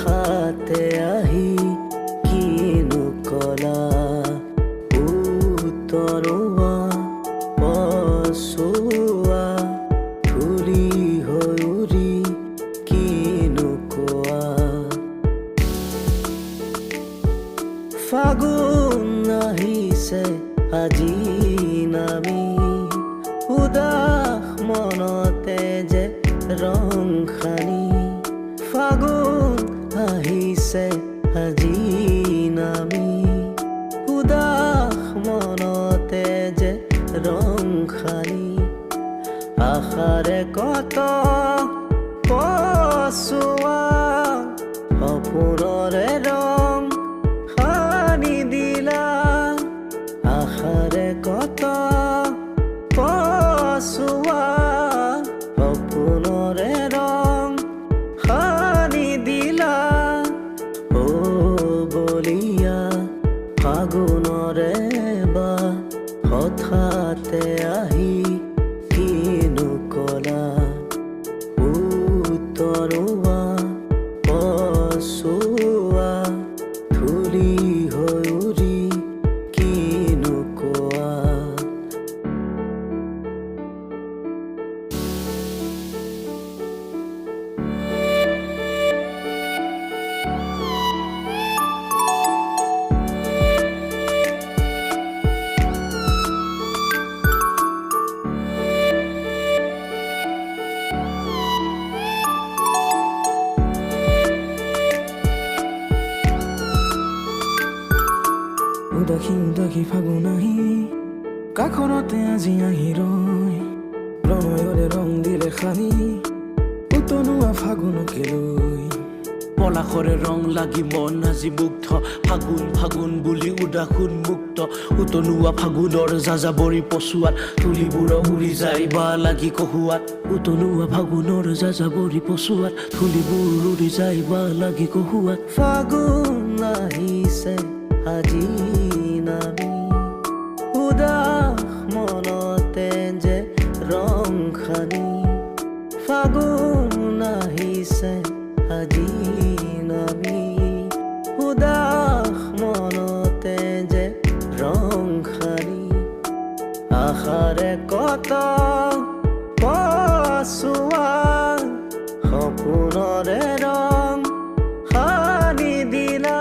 হঠাতে আহি কিনো কলা উতৰোৱা পচোৱা ধূলি হৈ উৰি কিনো কোৱা ফাগুন আহিছে আজি নামি উদাস মনতে যে ৰং খানি ফাগুন আহিছে আজি নামি উদাস মনতে যে ৰং খানি আশাৰে কত পচোৱা সপোনৰে ৰং সানি দিলা আশাৰে কত পচোৱা সপোনৰে ৰং সানি দিলা ও বলিয়া ফাগুনৰে বা হঠাতে আহি কিনো কলা উতৰোৱা পচোৱা ধূলি হৈ উৰি কিনো কোৱা উদাসী উদাসী ফাগুন আহি কাষৰতে আজি আহি ৰয় প্ৰণয়ৰে ৰং দিলে খানি উতনোৱা ফাগুনকে লৈ পলাশৰে ৰং লাগি মন আজি মুগ্ধ ফাগুন ফাগুন বুলি উদাসুন মুক্ত উতনোৱা ফাগুনৰ যাযাবৰী পচোৱাত তুলিবোৰ উৰি যায় বা লাগি কহুৱাত উতনোৱা ফাগুনৰ যাযাবৰী পচোৱাত তুলিবোৰ উৰি যায় বা লাগি কহুৱাত ফাগুন আহিছে আজি নামি উদাস মনতে যে ৰং খানি ফাগুন আহিছে আজি নামি উদাস মনতে যে ৰং খানি আশাৰে কত পচোৱা সপোনৰে ৰং সানি দিলা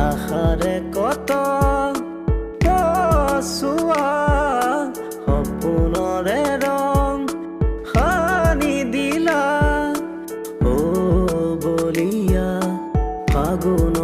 আশাৰে কত পচোৱা সপোনৰে ৰং সানি দিলা ও বলিয়া ফাগুন